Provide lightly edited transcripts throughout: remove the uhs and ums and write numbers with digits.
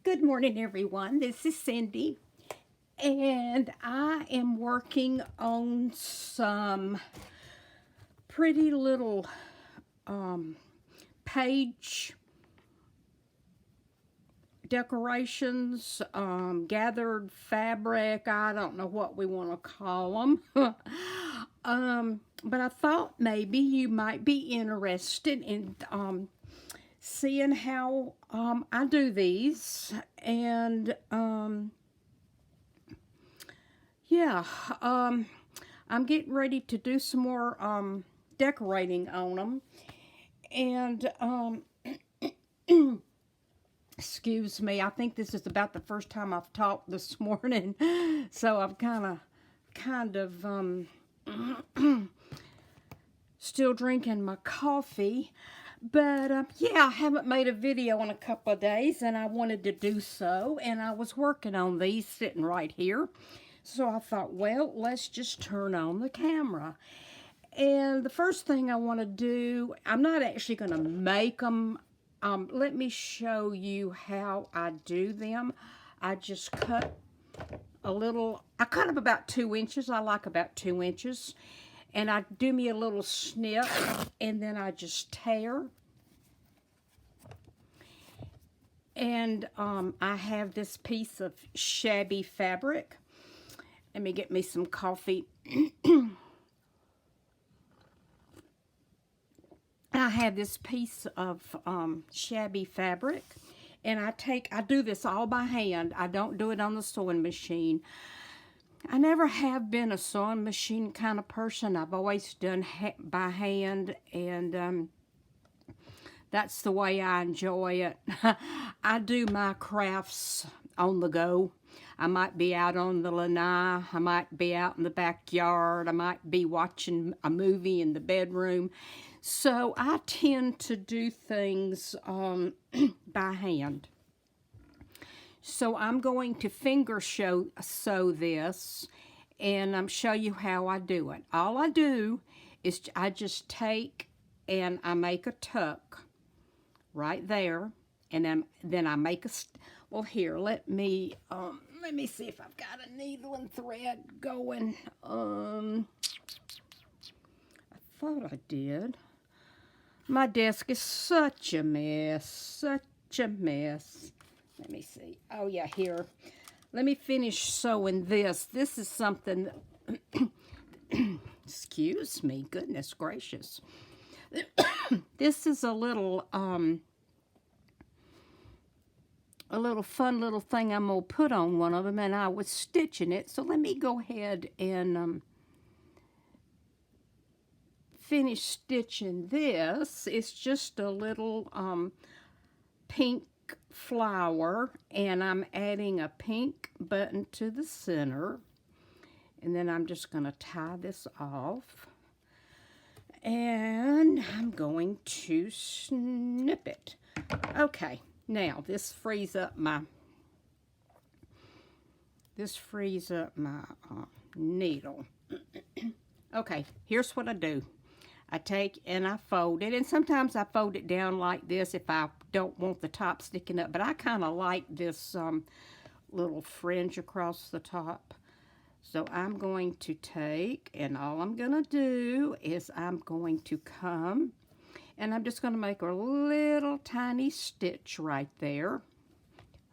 Good morning, everyone. This is Cindy, and I am working on some pretty little um, page decorations, gathered fabric. I don't know what we want to call them. But I thought maybe you might be interested in seeing how I do these. And yeah, I'm getting ready to do some more decorating on them. And excuse me, I think this is about the first time I've talked this morning, so I'm kind of still drinking my coffee. But yeah, I haven't made a video in a couple of days, and I wanted to do so. And I was working on these sitting right here. So I thought, well, let's just turn on the camera. And the first thing I want to do, I'm not actually going to make them. Let me show you how I do them. I just cut a little, I cut them about 2 inches. I like about 2 inches. And I do me a little snip, and then I just tear. And I have this piece of shabby fabric. Let me get me some coffee. I have this piece of shabby fabric, and I do this all by hand. I don't do it on the sewing machine. I never have been a sewing machine kind of person. I've always done by hand, and that's the way I enjoy it. I do my crafts on the go. I might be out on the lanai. I might be out in the backyard. I might be watching a movie in the bedroom. So I tend to do things by hand. So I'm going to finger sew this and show you how I do it. All I do is I just take and I make a tuck right there, and then I make a, well, here, let me see if I've got a needle and thread going. I thought I did. My desk is such a mess, such a mess. Let me see. Oh yeah, here. Let me finish sewing this. This is something, excuse me, goodness gracious. This is a little fun little thing I'm going to put on one of them, and I was stitching it. So let me go ahead and finish stitching this. It's just a little pink flower, and I'm adding a pink button to the center. And then I'm just going to tie this off. And I'm going to snip it. Okay. Now, this frees up my needle. Okay, here's what I do. I take and I fold it, and sometimes I fold it down like this if I don't want the top sticking up, but I kind of like this little fringe across the top. So I'm going to take, and all I'm going to do is I'm going to come, and I'm just going to make a little tiny stitch right there.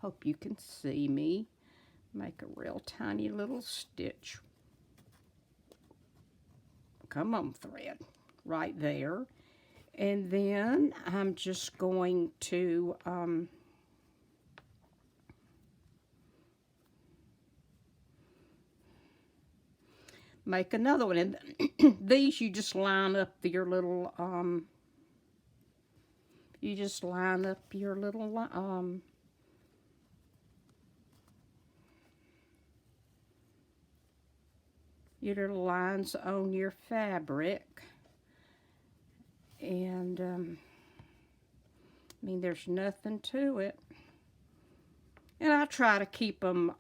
Hope you can see me. Make a real tiny little stitch. Come on, thread. Right there. And then I'm just going to make another one. And these you just line up your little your little lines on your fabric. And I mean, there's nothing to it. And I try to keep them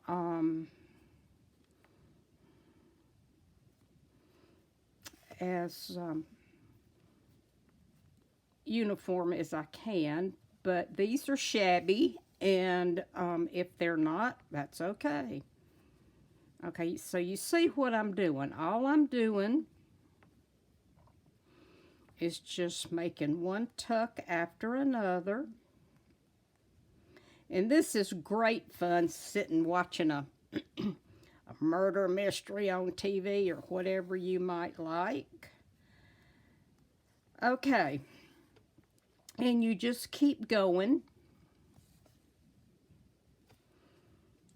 as uniform as I can. But these are shabby, And if they're not, that's okay. Okay, so you see what I'm doing. All I'm doing is just making one tuck after another. And this is great fun, sitting watching a murder mystery on TV or whatever you might like. Okay, and you just keep going.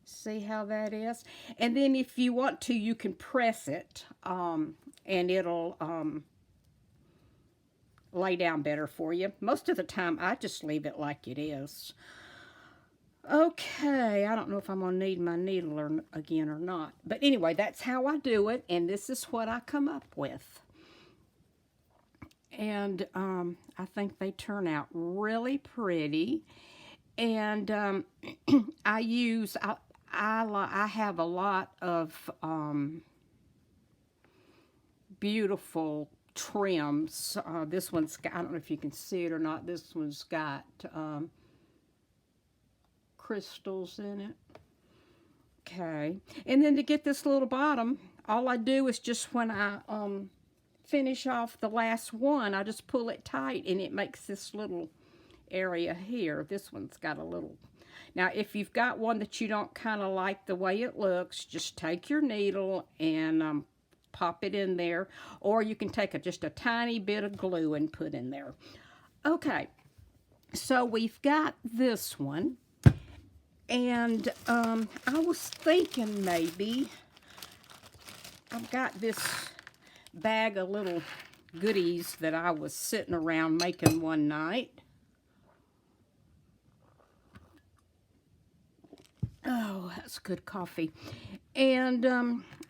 See how that is? And then if you want to, you can press it, and it'll lay down better for you. Most of the time, I just leave it like it is. Okay, I don't know if I'm going to need my needle again or not. But anyway, that's how I do it, and this is what I come up with. And I think they turn out really pretty. And I have a lot of beautiful trims. This one's got, I don't know if you can see it or not, this one's got crystals in it. Okay, and then to get this little bottom, all I do is just when I finish off the last one, I just pull it tight and it makes this little area here. This one's got a little. Now, if you've got one that you don't kind of like the way it looks, just take your needle and pop it in there. Or you can take just a tiny bit of glue and put in there. Okay, so we've got this one. And I was thinking maybe I've got this bag of little goodies that I was sitting around making one night. Oh, that's good coffee. And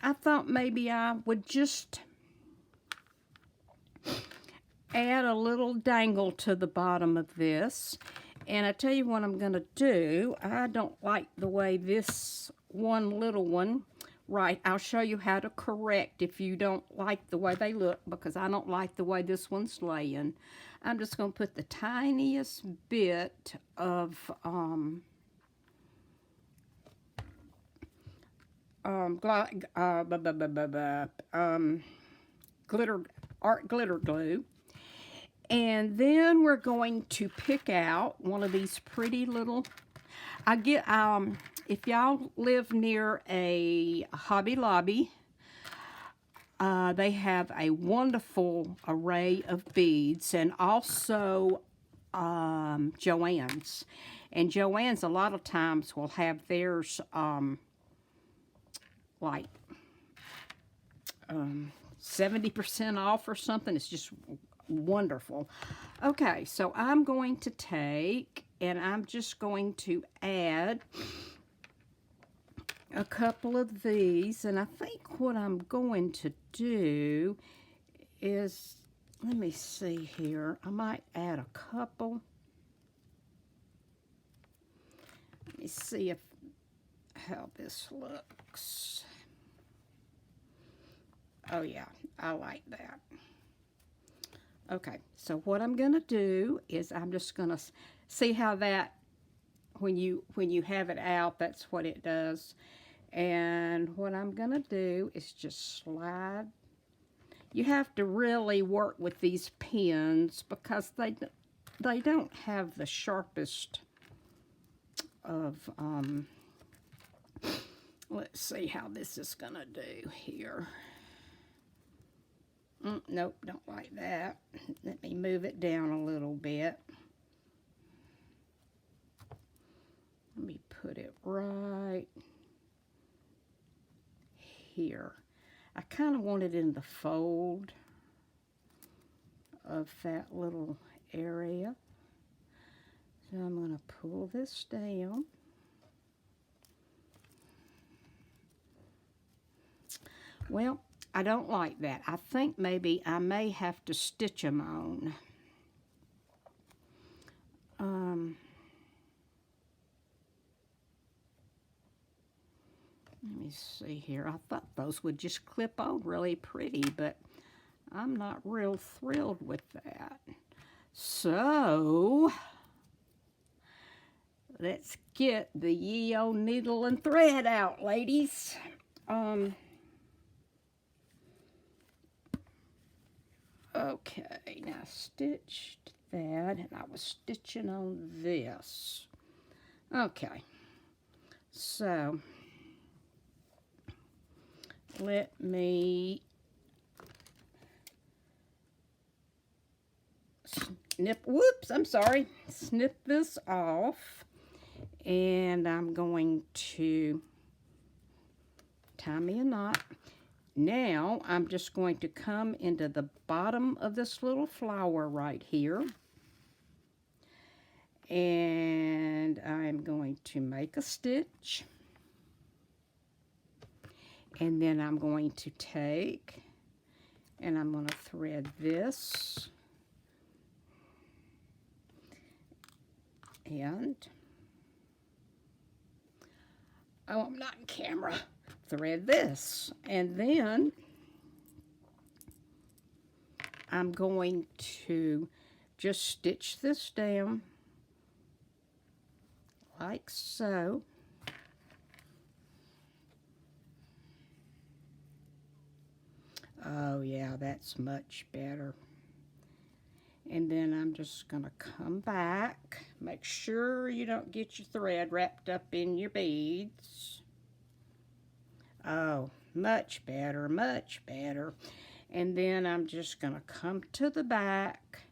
I thought maybe I would just add a little dangle to the bottom of this. And I tell you what I'm going to do. I don't like the way this one little one, right, I'll show you how to correct if you don't like the way they look, because I don't like the way this one's laying. I'm just going to put the tiniest bit of art glitter glue. And then we're going to pick out one of these pretty little, if y'all live near a Hobby Lobby, they have a wonderful array of beads, and also Joann's. And Joann's a lot of times will have theirs like 70% off or something. It's just wonderful. Okay, so I'm going to take and I'm just going to add a couple of these, and I think what I'm going to do is, let me see here, I might add a couple. Let me see how this looks. Oh yeah, I like that. Okay, so what I'm going to do is I'm just going to see how that, when you have it out, that's what it does. And what I'm going to do is just slide. You have to really work with these pins because they don't have the sharpest of, let's see how this is going to do here. Nope, don't like that. Let me move it down a little bit. Let me put it right here. I kind of want it in the fold of that little area. So I'm going to pull this down. Well, I don't like that. I think maybe I may have to stitch them on. Let me see here. I thought those would just clip on really pretty, but I'm not real thrilled with that. So Let's get the ye old needle and thread out, ladies. Okay, now stitched that, and I was stitching on this. Okay, so let me snip this off, and I'm going to tie me a knot. Now I'm just going to come into the bottom of this little flower right here, and I'm going to make a stitch, and then I'm going to take and I'm going to thread this, and I'm not in camera, thread this, and then I'm going to just stitch this down like so. Oh yeah, that's much better. And then I'm just going to come back. Make sure you don't get your thread wrapped up in your beads. Oh, much better, much better. And then I'm just going to come to the back.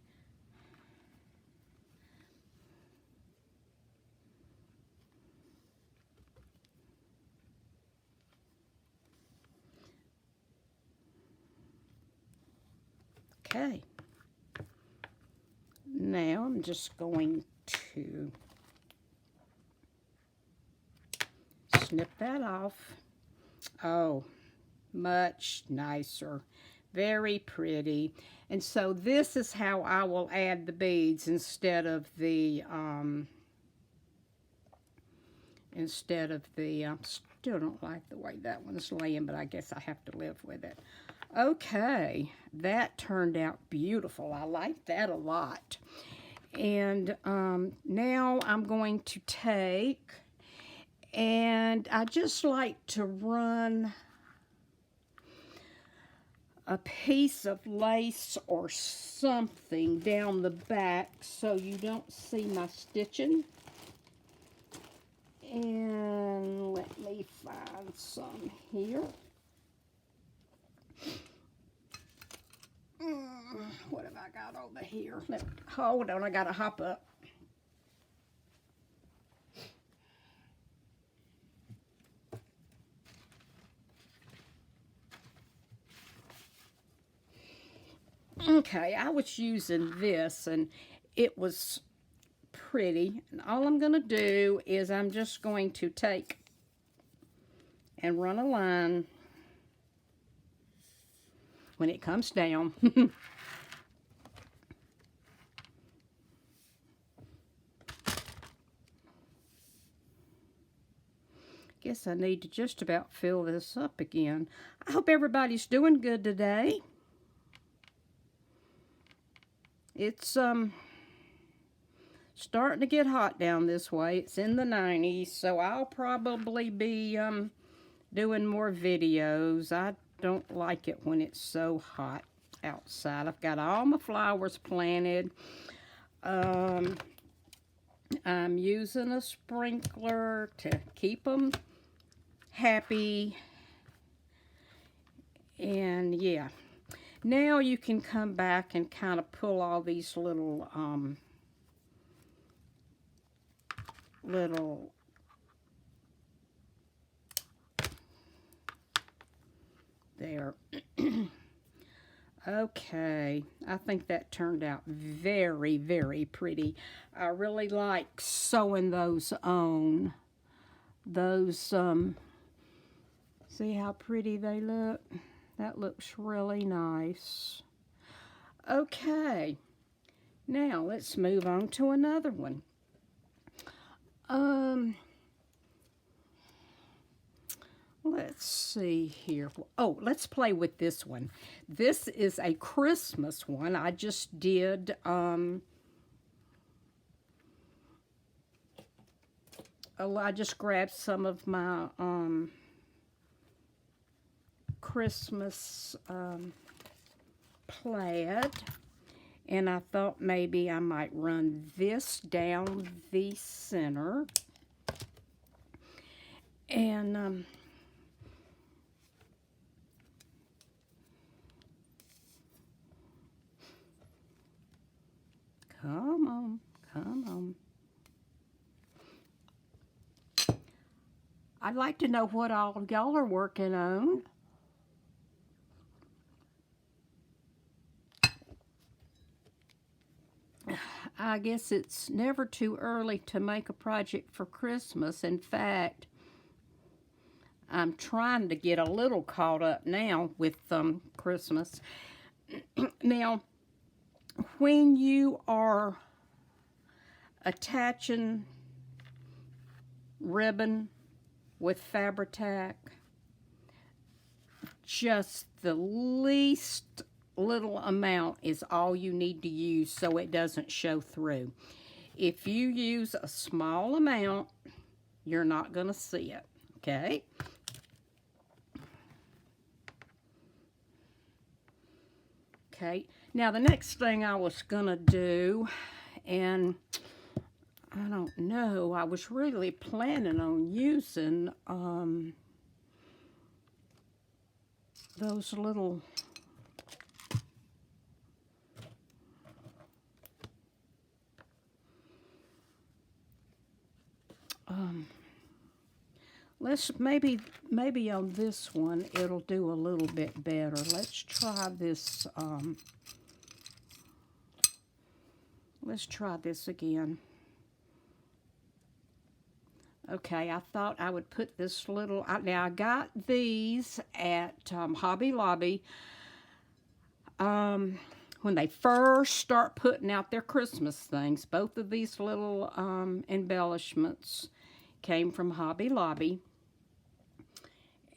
Okay. Now I'm just going to snip that off. Oh, much nicer. Very pretty. And so this is how I will add the beads instead of the I still don't like the way that one's laying, but I guess I have to live with it. Okay, that turned out beautiful. I like that a lot. And now I'm going to take, and I just like to run a piece of lace or something down the back so you don't see my stitching. And let me find some here. What have I got over here? Hold on, I gotta hop up. Okay, I was using this and it was pretty. And all I'm gonna do is I'm just going to take and run a line when it comes down. Guess I need to just about fill this up again. I hope everybody's doing good today. It's starting to get hot down this way. It's in the 90s, so I'll probably be doing more videos. I don't like it when it's so hot outside. I've got all my flowers planted. I'm using a sprinkler to keep them happy. And yeah, now you can come back and kind of pull all these little there. Okay, I think that turned out very, very pretty. I really like sewing those on. Those, see how pretty they look? That looks really nice. Okay, now let's move on to another one. Let's see here. Oh, let's play with this one. This is a Christmas one. I just did I just grabbed some of my Christmas plaid, and I thought maybe I might run this down the center, and come on, come on. I'd like to know what all y'all are working on. I guess it's never too early to make a project for Christmas. In fact, I'm trying to get a little caught up now with Christmas. Now, when you are attaching ribbon with Fabri-Tac, just the least little amount is all you need to use so it doesn't show through. If you use a small amount, you're not going to see it, okay? Okay, now the next thing I was going to do, and I don't know, I was really planning on using those little let's maybe on this one it'll do a little bit better. Let's try this let's try this again. Okay, I thought I would put this little, now I got these at Hobby Lobby. When they first start putting out their Christmas things, both of these little embellishments came from Hobby Lobby.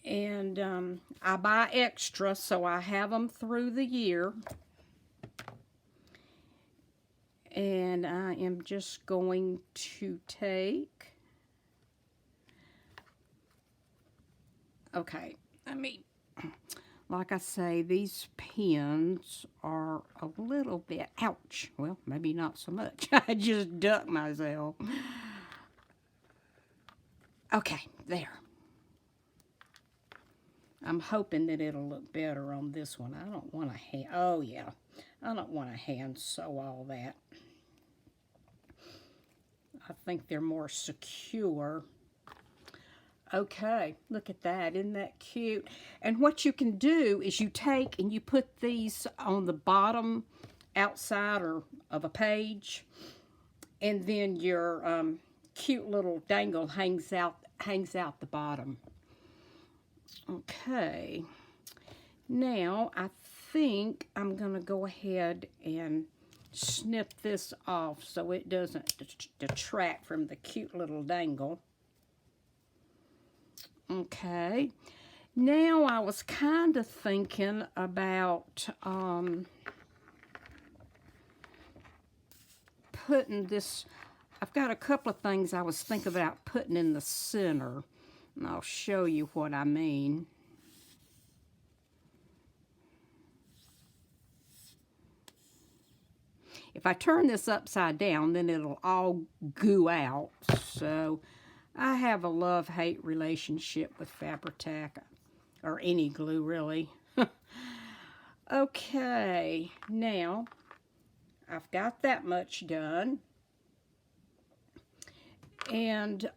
And I buy extra, so I have them through the year. And I am just going to take, okay, like I say, these pins are a little bit, ouch, well, maybe not so much. I just ducked myself. Okay, there. I'm hoping that it'll look better on this one. I don't want to hand, oh yeah, I don't want to hand sew all that. I think they're more secure. Okay, look at that. Isn't that cute? And what you can do is you take and you put these on the bottom outside of a page, and then your cute little dangle hangs out the bottom. Okay, now I think I'm going to go ahead and snip this off so it doesn't detract from the cute little dangle. Okay, now I was kind of thinking about putting this, I've got a couple of things I was thinking about putting in the center, and I'll show you what I mean. If I turn this upside down, then it'll all goo out. So I have a love-hate relationship with Fabri-Tac, or any glue, really. Okay, now I've got that much done. And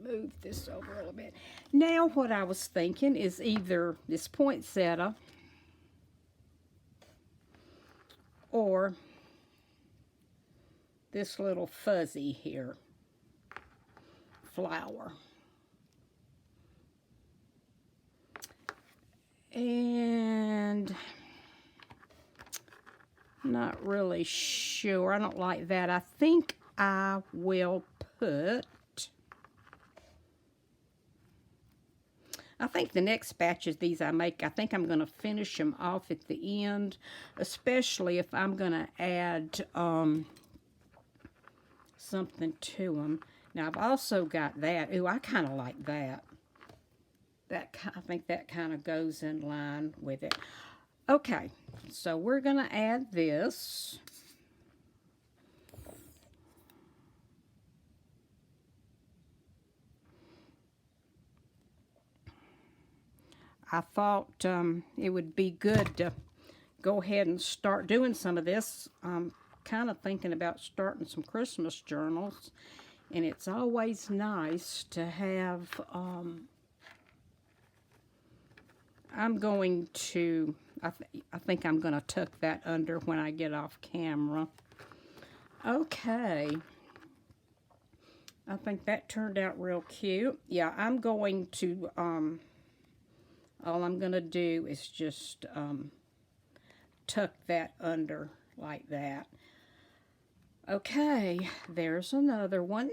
move this over a little bit. Now what I was thinking is either this poinsettia or this little fuzzy here flower. And not really sure. I don't like that. I think I will put, I think the next batch of these I make, I think I'm going to finish them off at the end, especially if I'm going to add something to them. Now, I've also got that. Ooh, I kind of like that. I think that kind of goes in line with it. Okay, so we're going to add this. I thought it would be good to go ahead and start doing some of this. I'm kind of thinking about starting some Christmas journals, and it's always nice to have, I'm going to, I think I'm going to tuck that under when I get off camera. Okay. I think that turned out real cute. Yeah, I'm going to, all I'm going to do is just tuck that under like that. Okay, there's another one.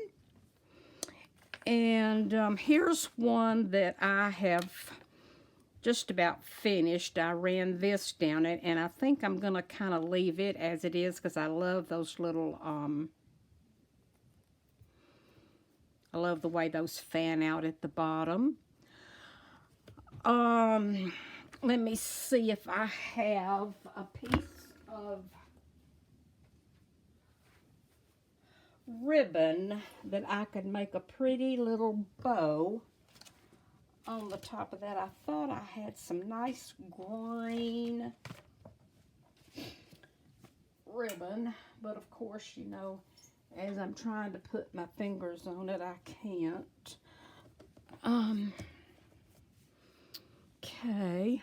And here's one that I have just about finished. I ran this down it, and I think I'm going to kind of leave it as it is because I love those little, I love the way those fan out at the bottom. Let me see if I have a piece of ribbon that I could make a pretty little bow on the top of that. I thought I had some nice green ribbon, but of course, you know, as I'm trying to put my fingers on it, I can't. Okay.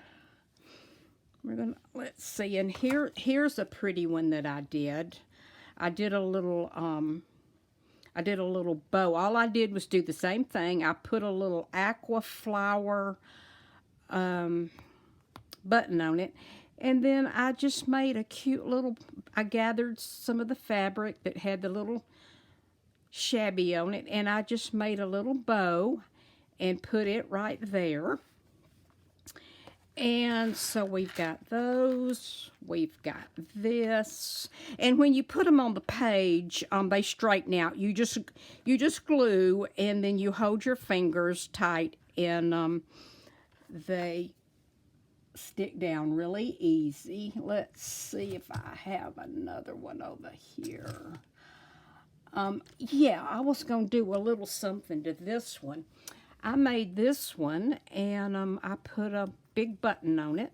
We're gonna, let's see, and here's a pretty one that I did. I did a little bow. All I did was do the same thing. I put a little aqua flower button on it, and then I just made a cute little, I gathered some of the fabric that had the little shabby on it, and I just made a little bow and put it right there. And so we've got those, we've got this, and when you put them on the page, they straighten out. You just glue, and then you hold your fingers tight, and they stick down really easy. Let's see if I have another one over here. Yeah, I was going to do a little something to this one. I made this one, and I put a big button on it.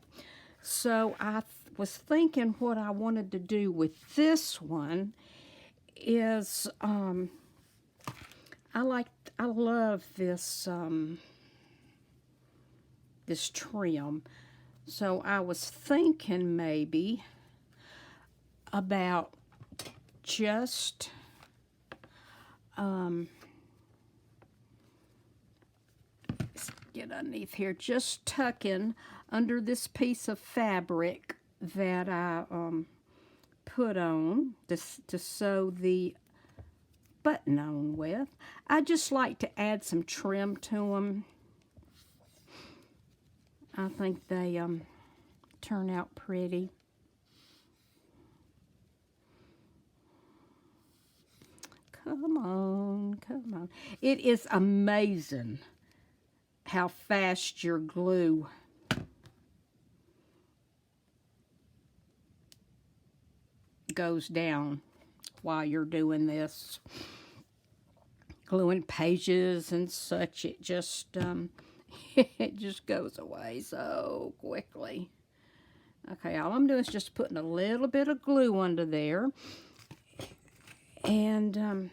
So I was thinking what I wanted to do with this one is, I love this, this trim. So I was thinking maybe about just, get underneath here, just tucking under this piece of fabric that I put on to sew the button on with. I just like to add some trim to them. I think they turn out pretty. Come on, come on. It is amazing how fast your glue goes down while you're doing this. Gluing pages and such, it just it just goes away so quickly. Okay, all I'm doing is just putting a little bit of glue under there, and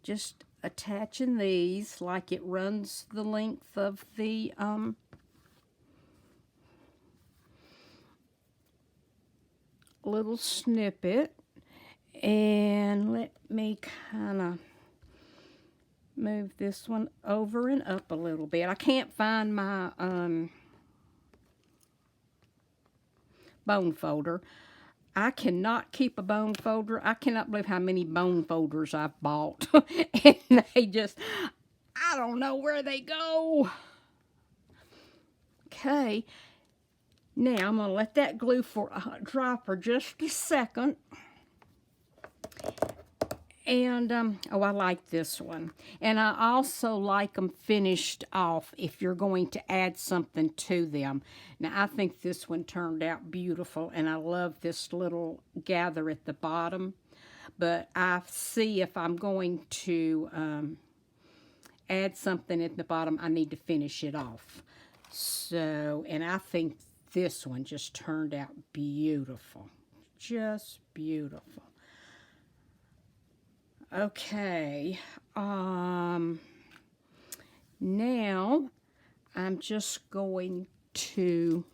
just attaching these like it runs the length of the little snippet. And let me kind of move this one over and up a little bit. I can't find my bone folder. I cannot keep a bone folder. I cannot believe how many bone folders I've bought. And they just, I don't know where they go. Okay. Now I'm going to let that glue dry for just a second. And, oh, I like this one. And I also like them finished off if you're going to add something to them. Now, I think this one turned out beautiful, and I love this little gather at the bottom. But I see if I'm going to add something at the bottom, I need to finish it off. So, and I think this one just turned out beautiful. Just beautiful. Okay, now I'm just going to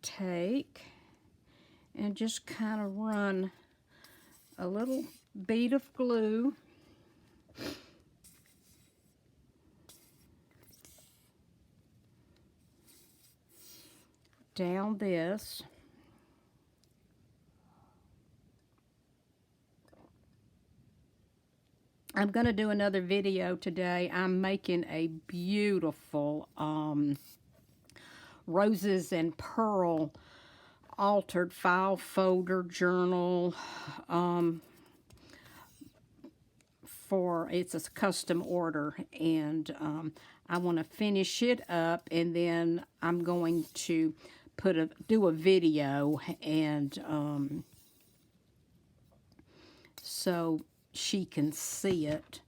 take and just kind of run a little bead of glue down this. I'm going to do another video today. I'm making a beautiful roses and pearl altered file folder journal it's a custom order, and I want to finish it up, and then I'm going to do a video, and so she can see it.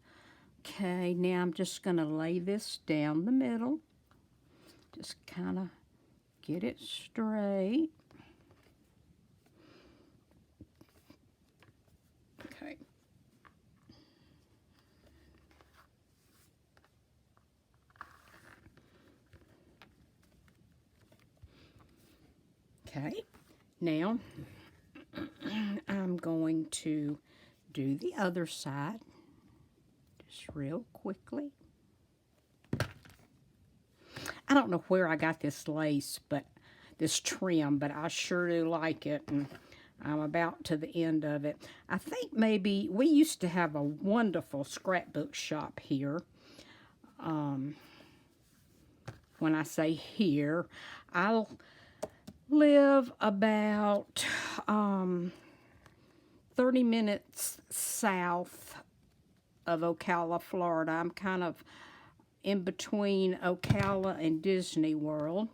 Okay, now I'm just going to lay this down the middle. Just kind of get it straight. Okay. Okay, now I'm going to do the other side just real quickly. I don't know where I got this lace, but this trim, but I sure do like it, and I'm about to the end of it. I think maybe we used to have a wonderful scrapbook shop here. When I say here, I live about 30 minutes south of Ocala, Florida. I'm kind of in between Ocala and Disney World.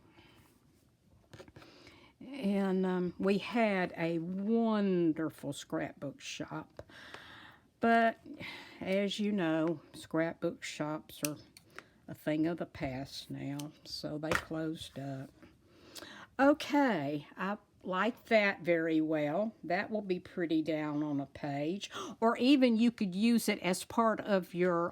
And we had a wonderful scrapbook shop. But as you know, scrapbook shops are a thing of the past now, so they closed up. Okay, I like that very well. That will be pretty down on a page. Or even you could use it as part of your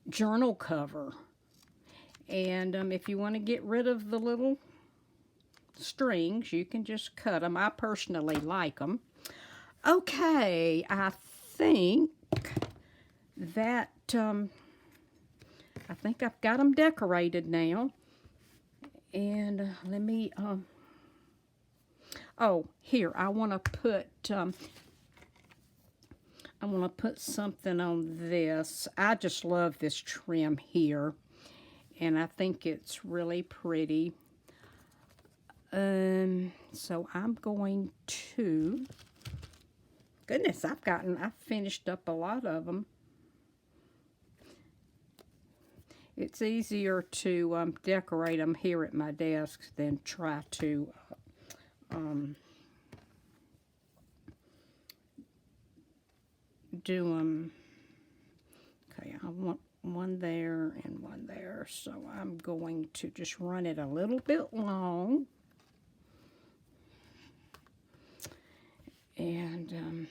journal cover. And if you want to get rid of the little strings, you can just cut them. I personally like them. Okay, I think that I think I've got them decorated now. And let me oh, here, I want to put something on this. I just love this trim here, and I think it's really pretty. So I'm going to, goodness, I've finished up a lot of them. It's easier to decorate them here at my desk than try to do them. Okay, I want one there and one there, so I'm going to just run it a little bit long. And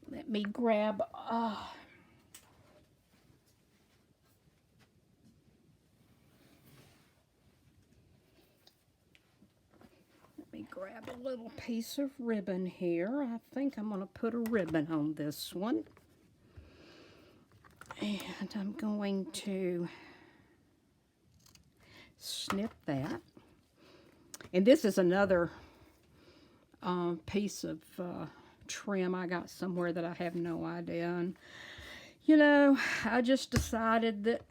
let me grab grab a little piece of ribbon here. I think I'm going to put a ribbon on this one. And I'm going to snip that. And this is another piece of trim I got somewhere that I have no idea. And You know, I just decided that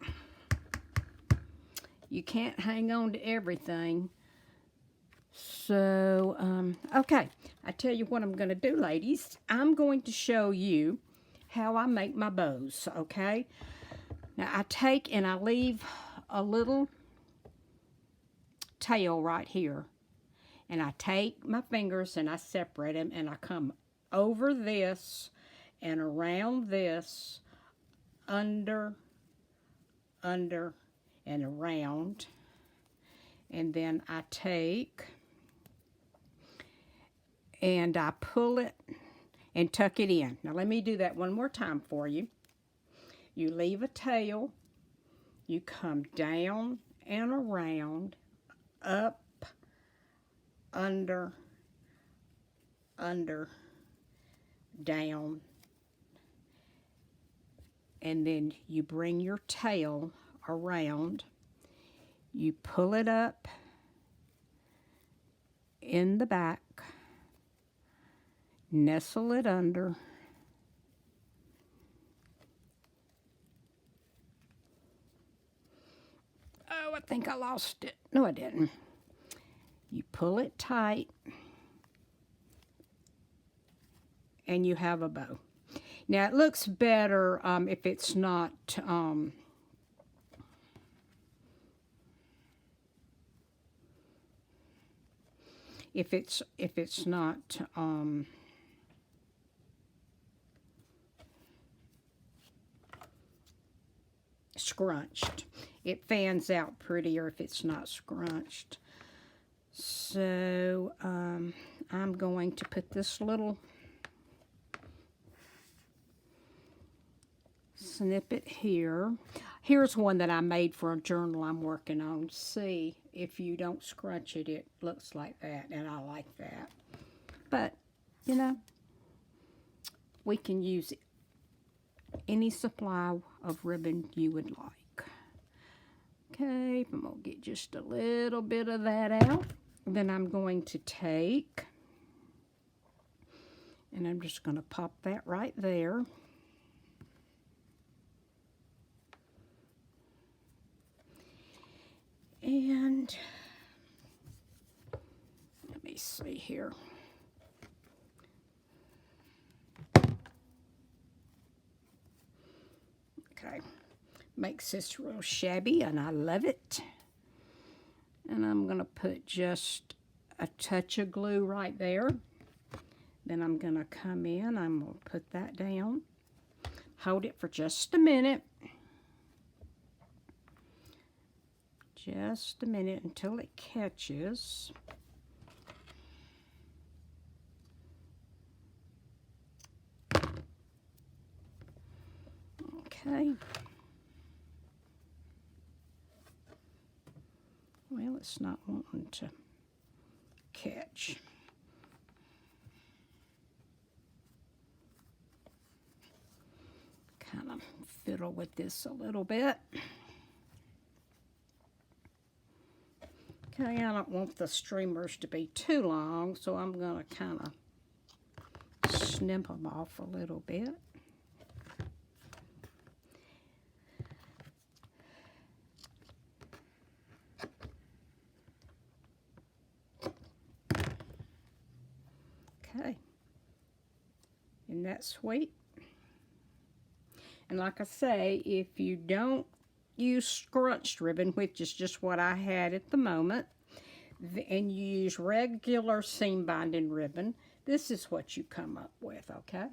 you can't hang on to everything. So, okay, I tell you what I'm going to do, ladies. I'm going to show you how I make my bows, okay? Now, I take and I leave a little tail right here. And I take my fingers and I separate them and I come over this and around this, under, and around. And then I take and I pull it and tuck it in. Now let me do that one more time for you. You leave a tail, you come down and around, up, under, down, and then you bring your tail around, you pull it up in the back, nestle it under, oh, I think I lost it. No, I didn't. You pull it tight, and you have a bow. Now, it looks better if it's not, if it's not, scrunched. It fans out prettier if it's not scrunched. So, I'm going to put this little snippet here. Here's one that I made for a journal I'm working on. See, if you don't scrunch it, it looks like that, and I like that. But, you know, we can use any supply of ribbon you would like. Okay, I'm going to get just a little bit of that out. Then I'm going to take, and I'm just going to pop that right there. And let me see here. Okay, makes this real shabby, and I love it. And I'm going to put just a touch of glue right there. Then I'm going to come in, I'm going to put that down, hold it for just a minute. Just a minute until it catches. Okay. Well, it's not wanting to catch. Kind of fiddle with this a little bit. Okay, I don't want the streamers to be too long, so I'm going to kind of snip them off a little bit. Okay, isn't that sweet? And like I say, if you don't use scrunched ribbon, which is just what I had at the moment, and you use regular seam binding ribbon, this is what you come up with, okay?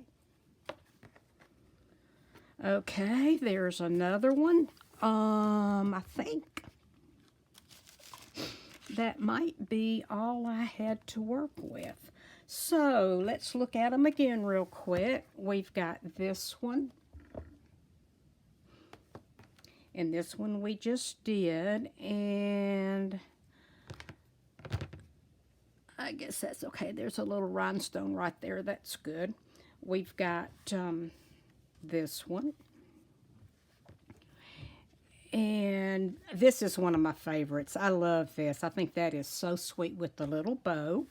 Okay, there's another one. I think that might be all I had to work with. So let's look at them again real quick. We've got this one. And this one we just did, and I guess that's okay. There's a little rhinestone right there. That's good. We've got this one. And this is one of my favorites. I love this. I think that is so sweet with the little bow.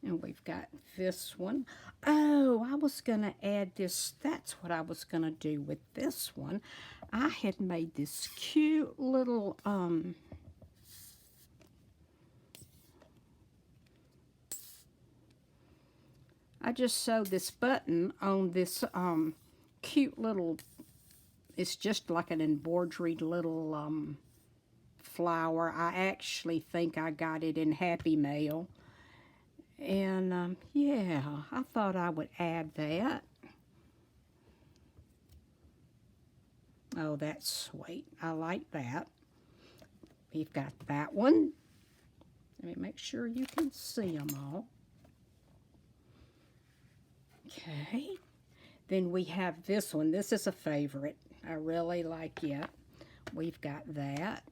And we've got this one. Oh, Oh, I was going to add this. That's what I was going to do with this one. I had made this cute little, I just sewed this button on this cute little, it's just like an embroidered little flower. I actually think I got it in Happy Mail. And yeah, I thought I would add that. Oh, that's sweet. I like that. We've got that one. Let me make sure you can see them all. Okay. Then we have this one. This is a favorite. I really like it. We've got that.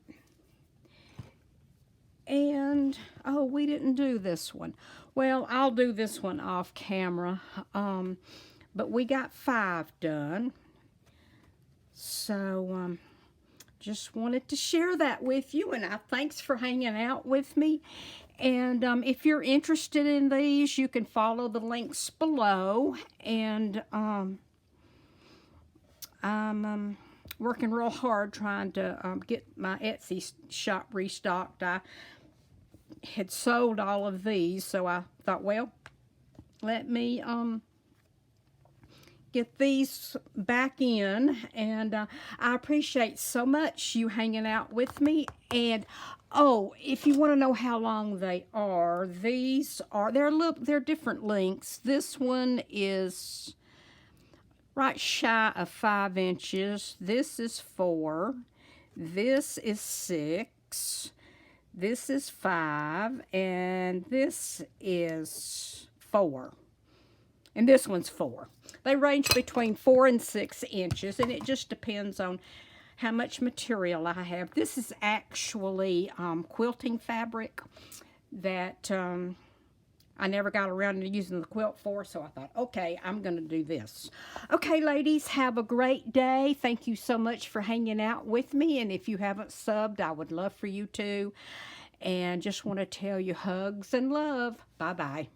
And, oh, we didn't do this one. Well, I'll do this one off camera. But we got 5 done. So, just wanted to share that with you. And thanks for hanging out with me. And if you're interested in these, you can follow the links below. And I'm working real hard trying to get my Etsy shop restocked. I had sold all of these, so I thought, well, let me get these back in. And I appreciate so much you hanging out with me. And oh, if you want to know how long they are, they're different lengths. This one is right shy of 5 inches. This is 4. This is 6. This is 5. And this is 4. And this one's 4. They range between 4 and 6 inches, and it just depends on how much material I have. This is actually quilting fabric that I never got around to using the quilt for, so I thought, okay, I'm going to do this. Okay, ladies, have a great day. Thank you so much for hanging out with me, and if you haven't subbed, I would love for you to. And just want to tell you hugs and love. Bye-bye.